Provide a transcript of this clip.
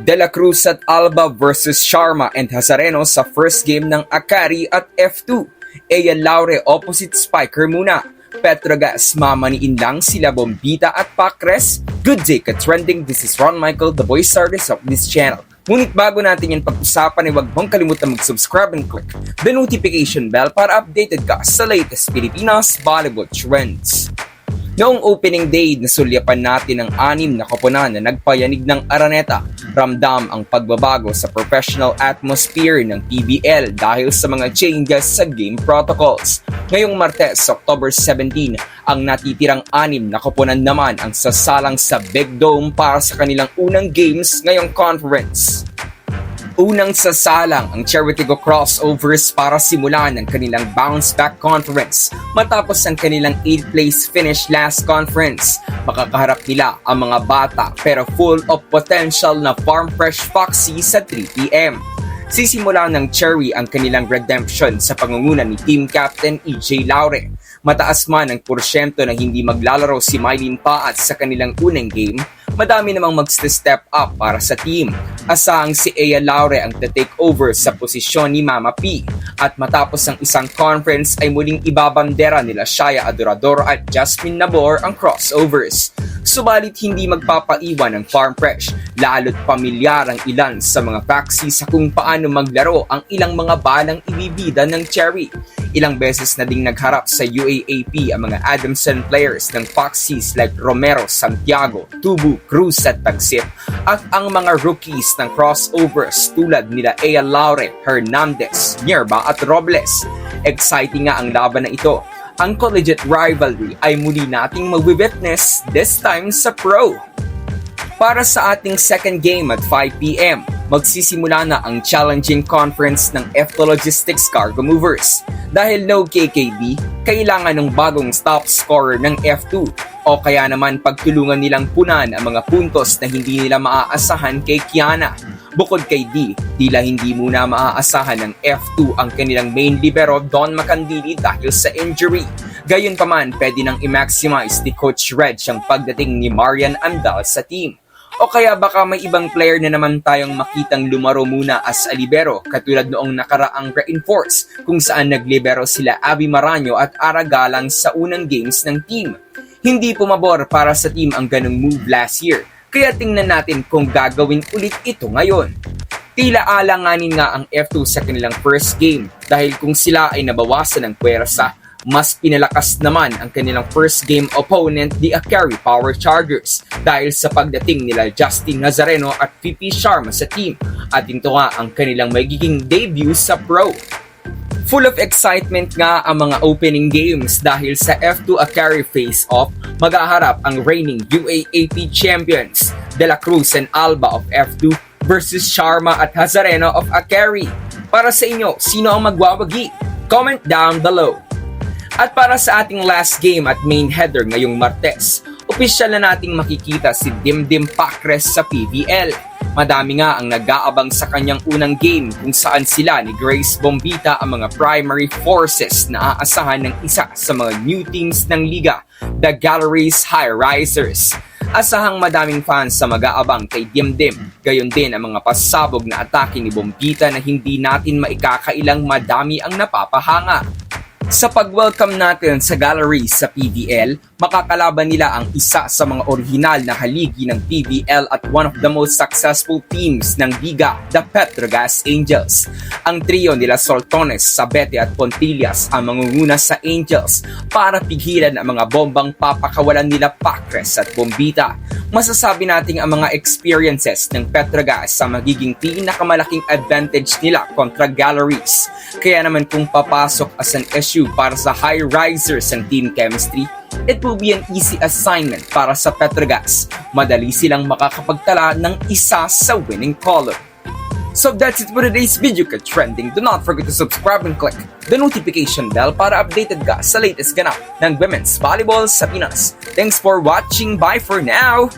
De La Cruz at Alba versus Sharma and Hazareno sa first game ng Akari at F2. Ea Laure opposite Spiker muna. Petrogas mamaniin lang sila Bombita at Pacres. Good day ka-trending, this is Ron Michael, the voice artist of this channel. Ngunit bago natin yan pag-usapan ay huwag mong kalimutan mag-subscribe and click the notification bell para updated ka sa latest Pilipinas volleyball trends. Noong opening day, nasulyapan natin ang 6 na koponan na nagpayanig ng Araneta. Ramdam ang pagbabago sa professional atmosphere ng PBL dahil sa mga changes sa game protocols. Ngayong Martes, October 17, ang natitirang 6 na koponan naman ang sasalang sa Big Dome para sa kanilang unang games ngayong conference. Unang sasalang ang Cheritigo Crossovers para simulan ang kanilang bounce-back conference matapos ang kanilang 8th place finish last conference. Makakaharap nila ang mga bata pero full of potential na Farm Fresh Foxy sa 3pm. Sisimula ng Cherry ang kanilang redemption sa pangunguna ni Team Captain EJ Laure. Mataas man ang porsyento na hindi maglalaro si Mylene Paat sa kanilang unang game, madami namang mag-step up para sa team. Asang si Ea Laure ang take over sa posisyon ni Mama P. At matapos ang isang conference ay muling ibabandera nila Shaya Adorador at Jasmine Nabor ang crossovers. Subalit hindi magpapaiwan ang Farm Fresh, lalo't pamilyar ang ilan sa mga faxi sa kung paano maglaro ang ilang mga balang ibibida ng Cherry. Ilang beses na ding nagharap sa UAAP ang mga Adamson players ng Foxies like Romero, Santiago, Tubu, Cruz at Tagsip at ang mga rookies ng crossovers tulad nila Ea Laure, Hernandez, Nierba at Robles. Exciting nga ang laban na ito. Ang collegiate rivalry ay muli nating mag-witness this time sa pro. Para sa ating second game at 5pm, magsisimula na ang challenging conference ng F2 Logistics Cargo Movers. Dahil no KKB, kailangan ng bagong top scorer ng F2 o kaya naman pagtulungan nilang punan ang mga puntos na hindi nila maaasahan kay Kiana. Bukod kay D, tila hindi muna maaasahan ng F2 ang kanilang main libero Don Macandili dahil sa injury. Gayunpaman, pwede nang i-maximize ni Coach Reg ang pagdating ni Marian Andal sa team. O kaya baka may ibang player na naman tayong makitang lumaro muna as a libero katulad noong nakaraang reinforce kung saan naglibero sila Abby Maraño at Aragalang sa unang games ng team. Hindi pumabor para sa team ang ganong move last year, kaya tingnan natin kung gagawin ulit ito ngayon. Tila alanganin nga ang F2 sa kanilang first game dahil kung sila ay nabawasan ng puwersa, mas pinalakas naman ang kanilang first game opponent, the Akari Power Chargers, dahil sa pagdating nila Justin Nazareno at Fifi Sharma sa team at ito nga ang kanilang magiging debut sa pro. Full of excitement nga ang mga opening games dahil sa F2 Akari face-off, maghaharap ang reigning UAAP champions, De La Cruz and Alba of F2 versus Sharma at Hazareno of Akari. Para sa inyo, sino ang magwawagi? Comment down below. At para sa ating last game at main header ngayong Martes, opisyal na nating makikita si Dimdim Pacres sa PBL. Madami nga ang nag-aabang sa kanyang unang game kung saan sila ni Grace Bombita ang mga primary forces na aasahan ng isa sa mga new teams ng liga, the Galleries High Risers. Asahang madaming fans sa mag-aabang kay Dimdim, gayon din ang mga pasabog na atake ni Bombita na hindi natin maikakailang madami ang napapahanga. Sa pag-welcome natin sa gallery sa PBL, makakalaban nila ang isa sa mga orihinal na haligi ng PBL at one of the most successful teams ng liga, the Petrogas Angels. Ang trio nila Soltones, Sabete at Pontillas ang mangunguna sa Angels para pigilan ang mga bombang papakawalan nila Pacres at Bombita. Masasabi nating ang mga experiences ng Petrogas sa magiging pinakamalaking advantage nila kontra galleries. Kaya naman kung papasok as an issue para sa high risers ng team chemistry, it will be an easy assignment para sa Petrogas. Madali silang makakapagtala ng isa sa winning column. So that's it for today's video ka-trending. Do not forget to subscribe and click the notification bell para updated ka sa latest ganap ng women's volleyball sa Pinas. Thanks for watching. Bye for now!